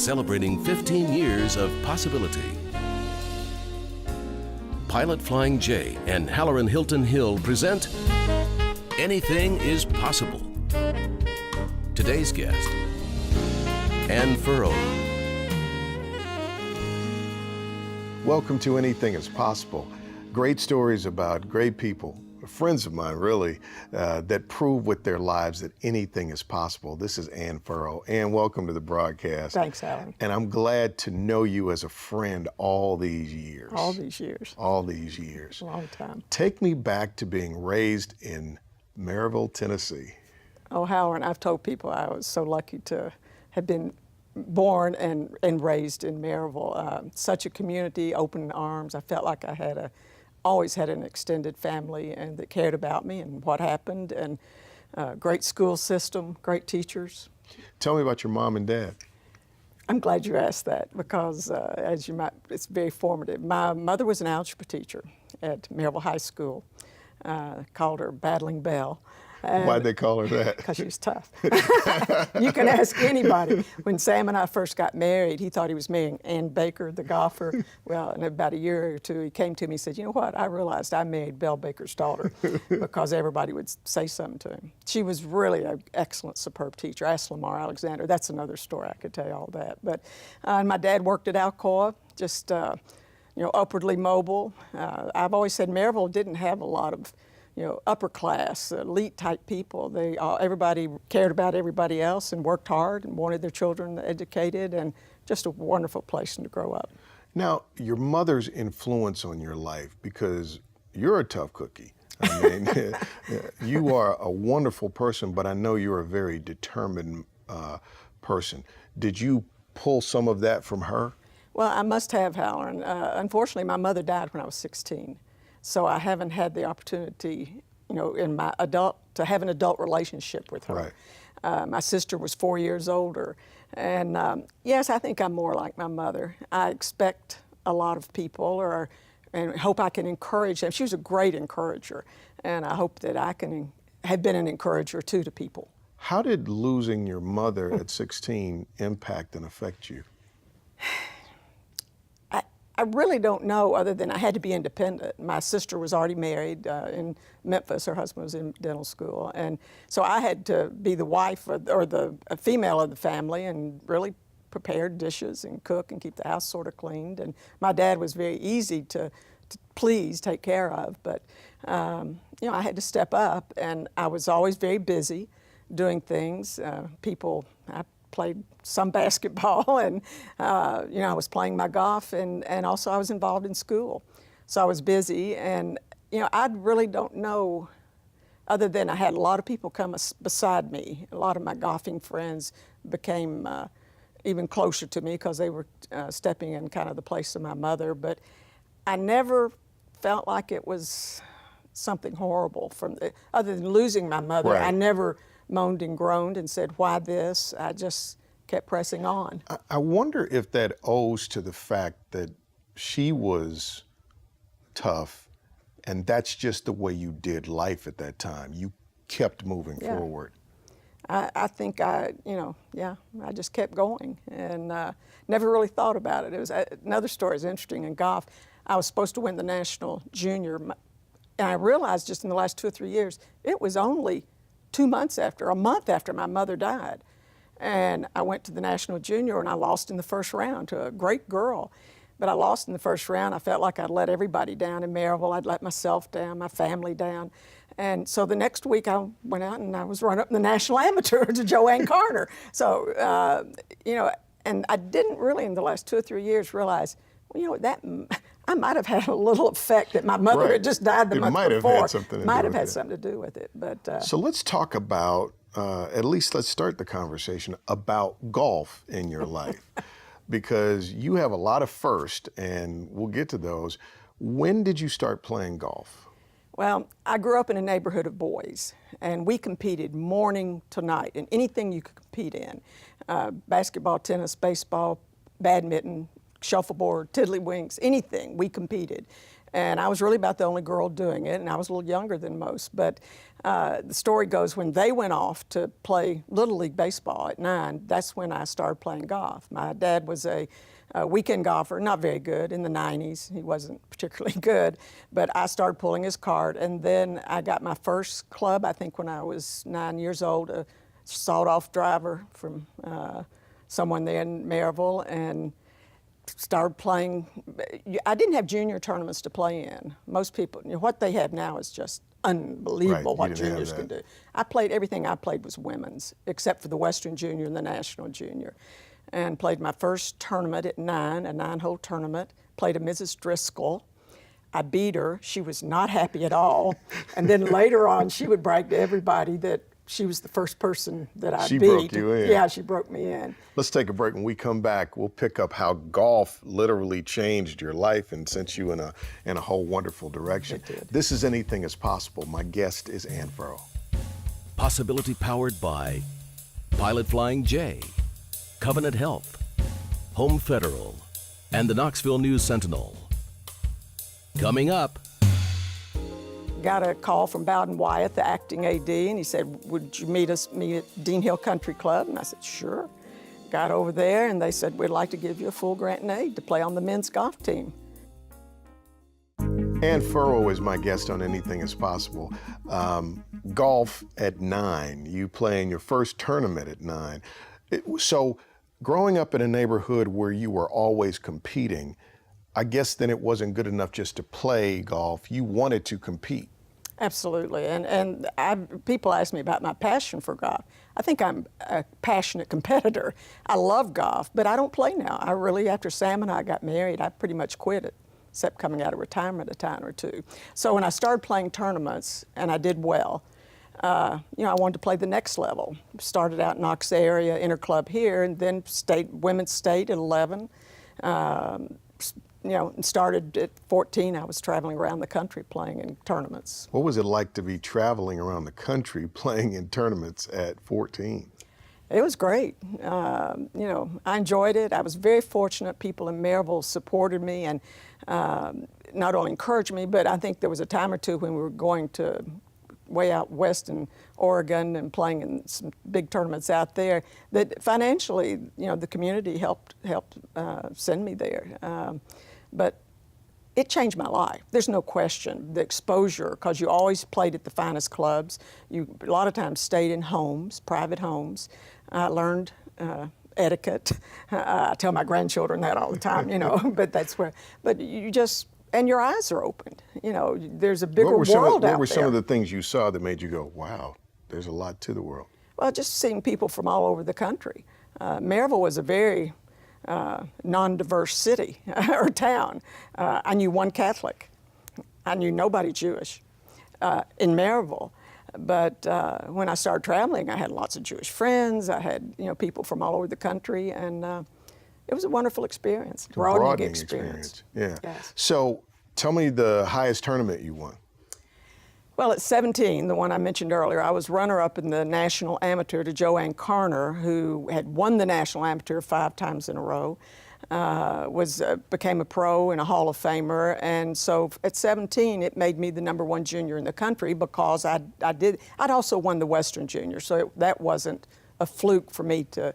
celebrating 15 years of possibility. Pilot Flying J and Halloran Hilton Hill present Anything is Possible. Today's guest, Furrow. Welcome to Anything is Possible. Great stories about great people, friends of mine really, that prove with their lives that anything is possible. This is Furrow. Ann, welcome to the broadcast. Thanks, Alan. And I'm glad to know you as a friend all these years. All these years. All these years. A long time. Take me back to being raised in Maryville, Tennessee. Oh, Howard, I've told people I was so lucky to have been born and raised in Maryville. Such a community, open arms. I felt like I had always had an extended family and that cared about me and what happened, and great school system, great teachers. Tell me about your mom and dad. I'm glad you asked that because, as you might, it's very formative. My mother was an algebra teacher at Maryville High School. Called her Battling Belle. Why'd they call her that? Because she was tough. You can ask anybody. When Sam and I first got married, he thought he was marrying Ann Baker, the golfer. Well, in about a year or two, he came to me and said, you know what, I realized I married Belle Baker's daughter because everybody would say something to him. She was really an excellent, superb teacher. Ask Lamar Alexander. That's another story. I could tell you all that. But and my dad worked at Alcoa, just upwardly mobile. I've always said Maryville didn't have a lot of upper class, elite type people. Everybody cared about everybody else and worked hard and wanted their children educated, and just a wonderful place to grow up. Now, your mother's influence on your life, because you're a tough cookie. I mean, you are a wonderful person, but I know you're a very determined person. Did you pull some of that from her? Well, I must have, Halloran. Unfortunately, my mother died when I was 16. So I haven't had the opportunity, in my to have an adult relationship with her. Right. My sister was 4 years older. And yes, I think I'm more like my mother. I expect a lot of people and hope I can encourage them. She was a great encourager. And I hope that I can have been an encourager too to people. How did losing your mother at 16 impact and affect you? I really don't know, other than I had to be independent. My sister was already married in Memphis. Her husband was in dental school. And so I had to be the wife or the female of the family and really prepare dishes and cook and keep the house sort of cleaned. And my dad was very easy to please take care of. But, I had to step up, and I was always very busy doing things. I played some basketball, and I was playing my golf, and also I was involved in school. So I was busy, and I really don't know, other than I had a lot of people come beside me. A lot of my golfing friends became even closer to me because they were stepping in kind of the place of my mother. But I never felt like it was something horrible other than losing my mother. Right. I never moaned and groaned and said, why this? I just kept pressing on. I wonder if that owes to the fact that she was tough, and that's just the way you did life at that time. You kept moving forward. I think I just kept going and never really thought about it. It was another story is interesting in golf. I was supposed to win the national junior, and I realized just in the last 2 or 3 years, it was only a month after my mother died. And I went to the National Junior, and I lost in the first round to a great girl. But I lost in the first round. I felt like I'd let everybody down in Maryville. I'd let myself down, my family down. And so the next week I went out and I was running up in the National Amateur to Joanne Carter. So, and I didn't really in the last 2 or 3 years realize, that I might have had a little effect that my mother had just died the month before. It might have had something to do with it. Might have had something to do with it. But so let's talk about, at least let's start the conversation about golf in your life. Because you have a lot of firsts, and we'll get to those. When did you start playing golf? Well, I grew up in a neighborhood of boys, and we competed morning to night in anything you could compete in. Basketball, tennis, baseball, badminton, shuffleboard, tiddlywinks, anything, we competed. And I was really about the only girl doing it, and I was a little younger than most. But The story goes when they went off to play Little League Baseball at 9, that's when I started playing golf. My dad was a weekend golfer, not very good in the 90s. He wasn't particularly good, but I started pulling his cart, and then I got my first club, I think when I was 9 years old, a sawed-off driver from someone there in Maryville, and started playing. I didn't have junior tournaments to play in. Most people, what they have now is just unbelievable what juniors can do. Everything I played was women's, except for the Western Junior and the National Junior. And played my first tournament at 9, a 9-hole tournament, played a Mrs. Driscoll. I beat her. She was not happy at all. And then later on, she would brag to everybody that she was the first person that I beat. She broke you in. Yeah, she broke me in. Let's take a break. When we come back, we'll pick up how golf literally changed your life and sent you in a whole wonderful direction. It did. This is Anything is Possible. My guest is Ann Furrow. Possibility powered by Pilot Flying J, Covenant Health, Home Federal, and the Knoxville News Sentinel. Coming up. Got a call from Bowden Wyatt, the acting AD, and he said, would you meet at Dean Hill Country Club? And I said, sure. Got over there, and they said, we'd like to give you a full grant and aid to play on the men's golf team. Ann Furrow is my guest on Anything is Possible. Golf at 9, you playing your first tournament at 9. So growing up in a neighborhood where you were always competing, I guess then it wasn't good enough just to play golf. You wanted to compete. Absolutely, and people ask me about my passion for golf. I think I'm a passionate competitor. I love golf, but I don't play now. I really, after Sam and I got married, I pretty much quit it, except coming out of retirement a time or two. So when I started playing tournaments, and I did well, I wanted to play the next level. Started out in Knox area, interclub here, and then women's state at 11. And started at 14, I was traveling around the country playing in tournaments. What was it like to be traveling around the country playing in tournaments at 14? It was great. I enjoyed it. I was very fortunate. People in Maryville supported me and not only encouraged me, but I think there was a time or two when we were going to way out west in Oregon and playing in some big tournaments out there that financially, the community helped send me there. But it changed my life. There's no question. The exposure, because you always played at the finest clubs. You a lot of times stayed in homes, private homes. I learned etiquette. I tell my grandchildren that all the time, but that's where, but you just, and your eyes are opened. There's a bigger world out there. What were some of the things you saw that made you go, wow, there's a lot to the world? Well, just seeing people from all over the country. Maryville was a very non-diverse city or town. I knew one Catholic. I knew nobody Jewish in Maryville. But when I started traveling, I had lots of Jewish friends. I had people from all over the country, and it was a wonderful experience, broadening experience. Yeah. Yes. So tell me the highest tournament you won. Well, at 17, the one I mentioned earlier, I was runner-up in the National Amateur to Joanne Carner, who had won the National Amateur 5 times in a row, became a pro and a Hall of Famer, and so at 17, it made me the #1 junior in the country because I'd also won the Western Junior, so that wasn't a fluke for me to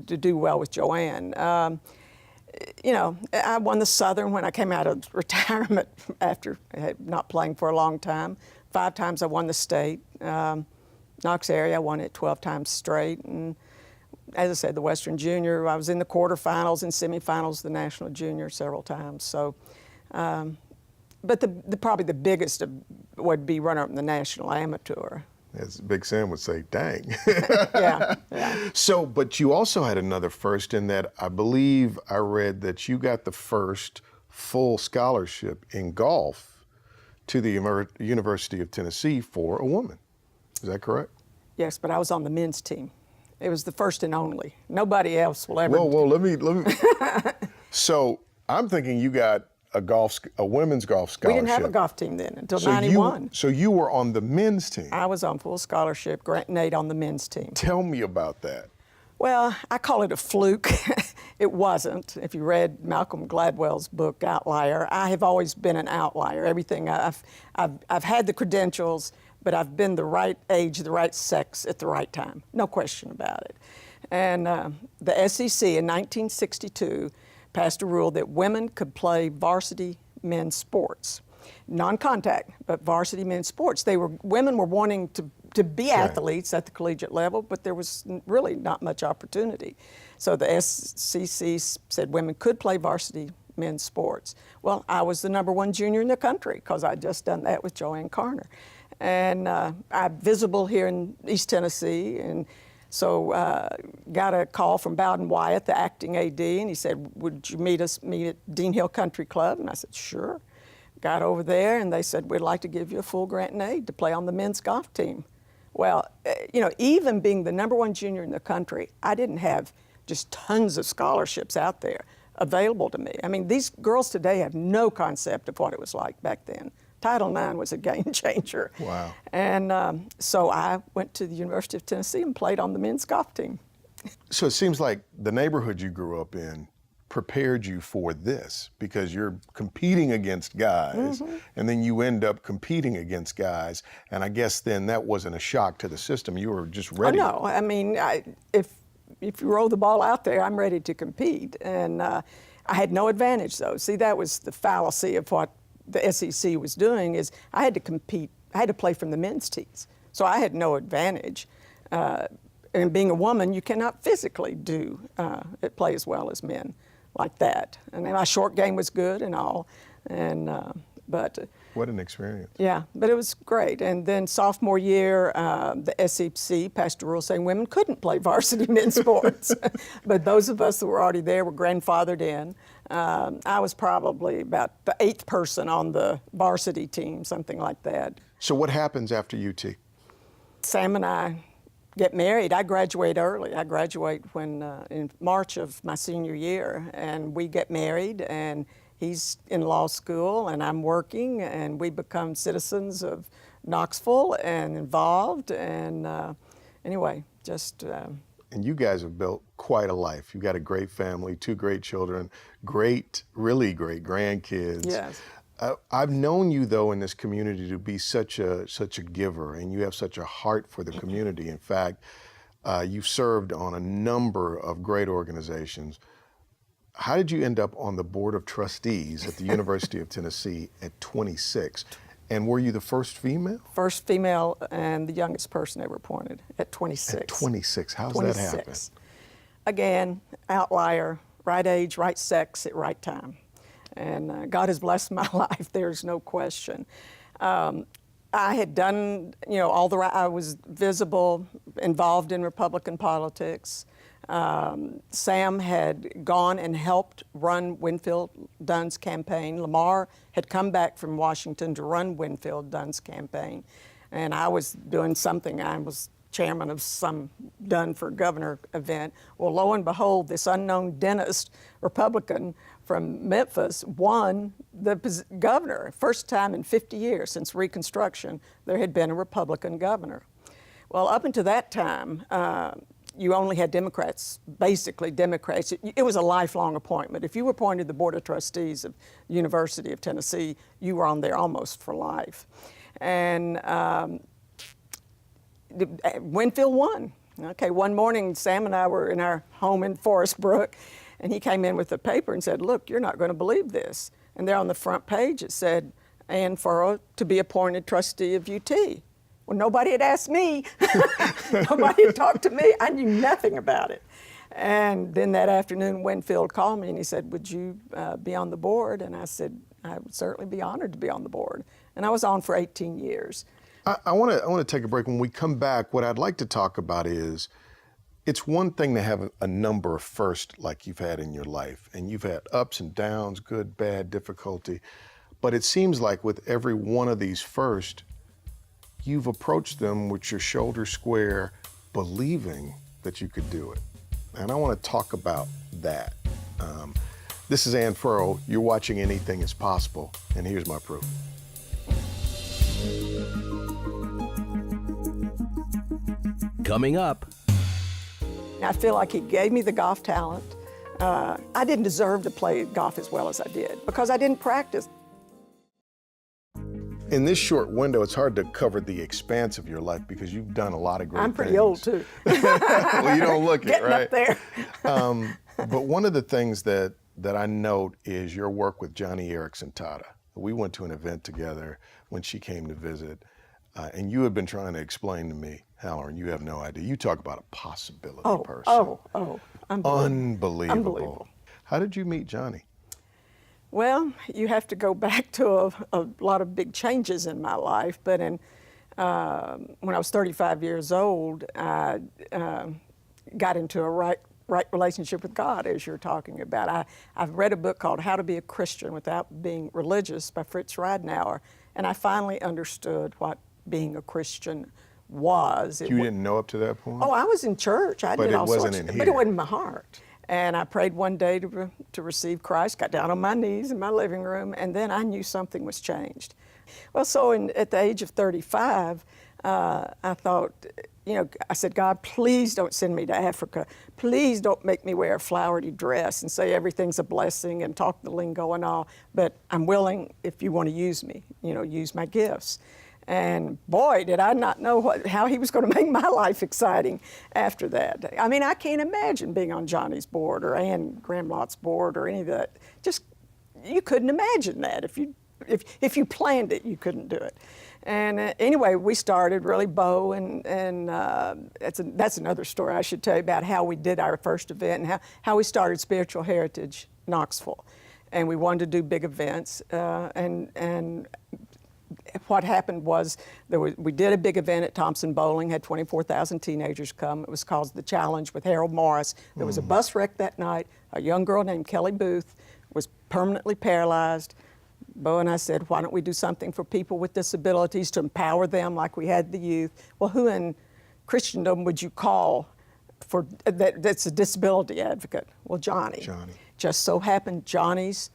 do well with Joanne. I won the Southern when I came out of retirement after not playing for a long time. 5 times I won the state. Knox area, I won it 12 times straight. And as I said, the Western Junior, I was in the quarterfinals and semifinals, the National Junior several times. So, but probably the biggest would be runner-up in the National Amateur. As Big Sam would say, dang. Yeah. So, but you also had another first in that I believe I read that you got the first full scholarship in golf to the University of Tennessee for a woman. Is that correct? Yes, but I was on the men's team. It was the first and only. Nobody else will ever. Whoa, let me. So I'm thinking you got a women's golf scholarship. We didn't have a golf team then until 91. So you were on the men's team. I was on full scholarship, grant and aid on the men's team. Tell me about that. Well, I call it a fluke. It wasn't. If you read Malcolm Gladwell's book, Outlier, I have always been an outlier. Everything I've had the credentials, but I've been the right age, the right sex at the right time. No question about it. And the SEC in 1962 passed a rule that women could play varsity men's sports. Non-contact, but varsity men's sports. Women were wanting to be athletes at the collegiate level, but there was really not much opportunity. So the SEC said women could play varsity men's sports. Well, I was the #1 junior in the country because I'd just done that with Joanne Carner. And I'm visible here in East Tennessee, and so got a call from Bowden Wyatt, the acting AD, and he said, would you meet at Dean Hill Country Club? And I said, sure. Got over there, and they said, we'd like to give you a full grant and aid to play on the men's golf team. Well, you know, even being the #1 junior in the country, I didn't have just tons of scholarships out there available to me. I mean, these girls today have no concept of what it was like back then. Title IX was a game changer. Wow. And so I went to the University of Tennessee and played on the men's golf team. So it seems like the neighborhood you grew up in prepared you for this, because you're competing against guys, and then you end up competing against guys, and I guess then that wasn't a shock to the system. You were just ready. Oh, no, I mean, if you roll the ball out there, I'm ready to compete. And I had no advantage, though. See, that was the fallacy of what the SEC was doing, is I had to compete. I had to play from the men's tees. So I had no advantage. And being a woman, you cannot physically play as well as men like that. And my short game was good and all. And but what an experience. Yeah, but it was great. And then sophomore year, the SEC passed a rule saying women couldn't play varsity men's sports. But those of us that were already there were grandfathered in. I was probably about the 8th person on the varsity team, something like that. So what happens after UT? Sam and I get married. I graduate early. I graduate in March of my senior year, and we get married, and he's in law school, and I'm working, and we become citizens of Knoxville and involved, and anyway, just... And you guys have built quite a life. You've got a great family, 2 great children, really great grandkids. Yes. I've known you, though, in this community to be such a giver, and you have such a heart for the community. In fact, you've served on a number of great organizations. How did you end up on the board of trustees at the University of Tennessee at 26? And were you the first female? First female and the youngest person ever appointed at 26. At 26, how's 26. that happen? Again, outlier, right age, right sex at right time. And God has blessed my life, there's no question. I had done, I was visible, involved in Republican politics. Sam had gone and helped run Winfield Dunn's campaign. Lamar had come back from Washington to run Winfield Dunn's campaign. And I was doing something, I was chairman of some Dunn for Governor event. Well, lo and behold, this unknown dentist, Republican from Memphis, won the governor. First time in 50 years since Reconstruction, there had been a Republican governor. Well, up until that time, you only had Democrats, basically Democrats. It was a lifelong appointment. If you were appointed to the Board of Trustees of the University of Tennessee, you were on there almost for life. And Winfield won. Okay, one morning, Sam and I were in our home in Forest Brook, and he came in with a paper and said, look, you're not going to believe this. And there on the front page, it said, Ann Furrow to be appointed trustee of UT. Well, nobody had asked me. Nobody had talked to me. I knew nothing about it. And then that afternoon, Winfield called me and he said, would you be on the board? And I said, I would certainly be honored to be on the board. And I was on for 18 years. I want to take a break. When we come back, what I'd like to talk about is, it's one thing to have a number of firsts like you've had in your life, and you've had ups and downs, good, bad, difficulty. But it seems like with every one of these firsts, you've approached them with your shoulders square, believing that you could do it. And I want to talk about that. This is Ann Furrow. You're watching Anything is Possible, and here's my proof. Coming up. I feel like he gave me the golf talent. I didn't deserve to play golf as well as I did because I didn't practice. In this short window, it's hard to cover the expanse of your life because you've done a lot of great things. I'm pretty old too. Well, you don't look it, Getting right? up there. But one of the things that I note is your work with Johnny Erickson Tata. We went to an event together when she came to visit, and you had been trying to explain to me, Halloran, you have no idea. You talk about a possibility person. Unbelievable. How did you meet Johnny? Well, you have to go back to a lot of big changes in my life, but when I was 35 years old, I got into a right relationship with God, as you're talking about. I've read a book called How to Be a Christian Without Being Religious by Fritz Ridenour, and I finally understood what being a Christian was. You didn't know up to that point? Oh, I was in church. I did all sorts, in here. but it wasn't in my heart. And I prayed one day to receive Christ, got down on my knees in my living room, and then I knew something was changed. Well, so at the age of 35, I thought, I said, God, please don't send me to Africa. Please don't make me wear a flowery dress and say everything's a blessing and talk the lingo and all, but I'm willing if you want to use me, use my gifts. And boy, did I not know how he was going to make my life exciting after that. I mean, I can't imagine being on Johnny's board or Ann Gramlott's board or any of that. Just, you couldn't imagine that. If you planned it, you couldn't do it. And anyway, we started really, Bo, and that's another story I should tell you about how we did our first event and how we started Spiritual Heritage Knoxville. And we wanted to do big events, and what happened was we did a big event at Thompson Bowling, had 24,000 teenagers come. It was called The Challenge with Harold Morris. There was a bus wreck that night. A young girl named Kelly Booth was permanently paralyzed. Bo and I said, why don't we do something for people with disabilities to empower them like we had the youth? Well, who in Christendom would you call that's a disability advocate? Well, Johnny. Just so happened Johnny's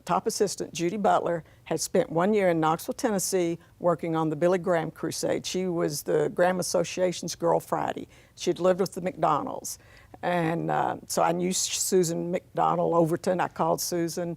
top assistant, Judy Butler, had spent 1 year in Knoxville, Tennessee, working on the Billy Graham crusade. She was the Graham Association's Girl Friday. She'd lived with the McDonalds. And so I knew Susan McDonald Overton. I called Susan,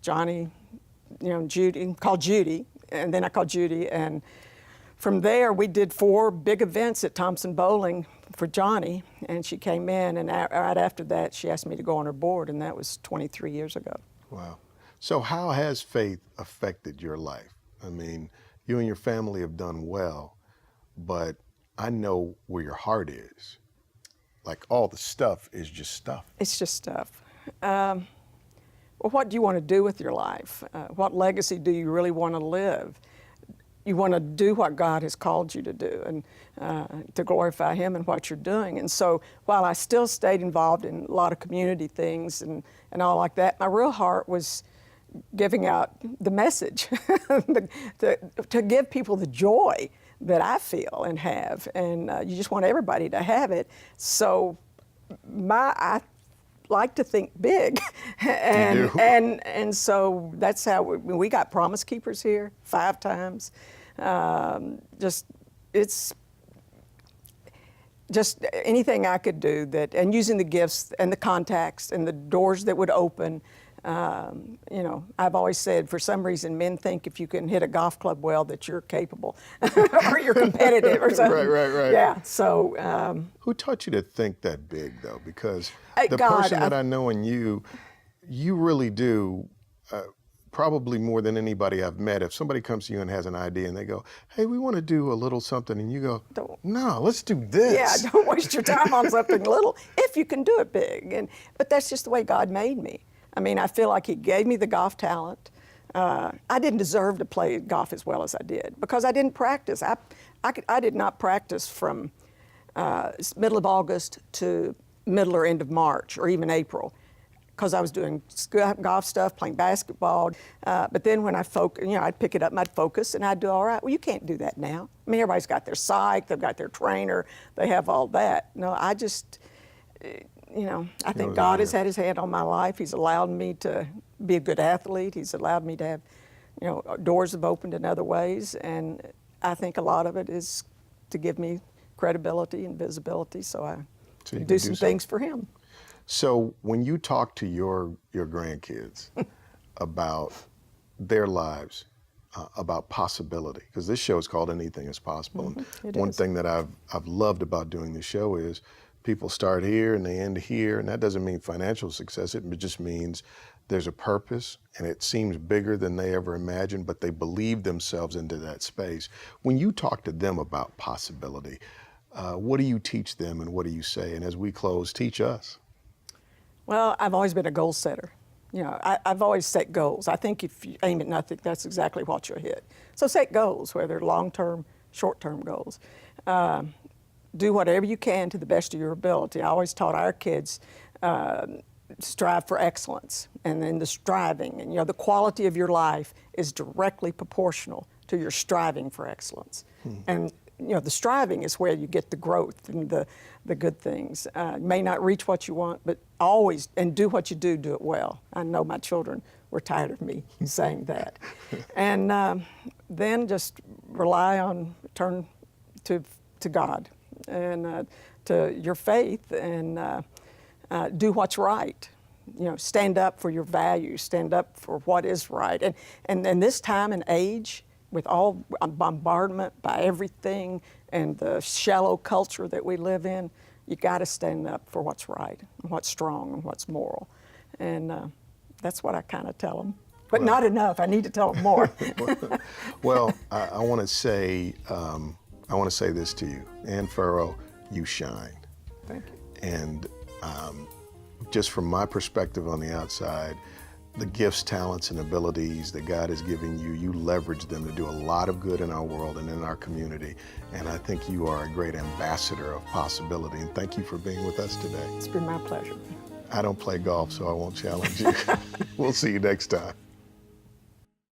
Johnny, Judy, called Judy, and then I called Judy. And from there, we did 4 big events at Thompson Bowling for Johnny, and she came in, and right after that, she asked me to go on her board, and that was 23 years ago. Wow. So how has faith affected your life? I mean, you and your family have done well, but I know where your heart is. Like, all the stuff is just stuff. It's just stuff. Well, what do you want to do with your life? What legacy do you really want to live? You want to do what God has called you to do and to glorify Him in what you're doing. And so while I still stayed involved in a lot of community things and all like that, my real heart was giving out the message, to give people the joy that I feel and have. And you just want everybody to have it. So I like to think big, and so that's how we got Promise Keepers here 5 times. It's just anything I could do and using the gifts and the contacts and the doors that would open. I've always said, for some reason, men think if you can hit a golf club well that you're capable or you're competitive or something. Right. Yeah. So. Who taught you to think that big, though? Because the God, person that I know in you really do. Probably more than anybody I've met, if somebody comes to you and has an idea and they go, hey, we want to do a little something, and you go, no, let's do this. Yeah, don't waste your time on something little if you can do it big. But that's just the way God made me. I mean, I feel like He gave me the golf talent. I didn't deserve to play golf as well as I did because I didn't practice. I did not practice from middle of August to middle or end of March or even April, because I was doing golf stuff, playing basketball. But then when I'd pick it up and I'd focus and I'd do all right. Well, you can't do that now. I mean, everybody's got their psych, they've got their trainer, they have all that. No, I just, I think God has had His hand on my life. He's allowed me to be a good athlete. He's allowed me to have, doors have opened in other ways. And I think a lot of it is to give me credibility and visibility so I can do some things for Him. So when you talk to your grandkids about their lives, about possibility, because this show is called Anything is Possible. And one thing that I've loved about doing this show is people start here and they end here, and that doesn't mean financial success. It just means there's a purpose, and it seems bigger than they ever imagined, but they believe themselves into that space. When you talk to them about possibility, what do you teach them and what do you say? And as we close, teach us. Well, I've always been a goal setter. You know, I've always set goals. I think if you aim at nothing, that's exactly what you'll hit. So set goals, whether long-term, short-term goals. Do whatever you can to the best of your ability. I always taught our kids, strive for excellence, and then the striving. And, you know, the quality of your life is directly proportional to your striving for excellence. And, you know, the striving is where you get the growth and the good things. You may not reach what you want, but always, and do what you do it well. I know my children were tired of me saying that. And then just rely on, turn to God and to your faith, and do what's right. You know, stand up for your values, stand up for what is right. And this time and age, with all bombardment by everything and the shallow culture that we live in, you got to stand up for what's right, and what's strong, and what's moral. And that's what I kind of tell them. But not enough. I need to tell them more. Well, I want to say this to you, Ann Furrow, you shine. Thank you. And just from my perspective on the outside, the gifts, talents, and abilities that God has given you, you leverage them to do a lot of good in our world and in our community. And I think you are a great ambassador of possibility. And thank you for being with us today. It's been my pleasure. I don't play golf, so I won't challenge you. We'll see you next time.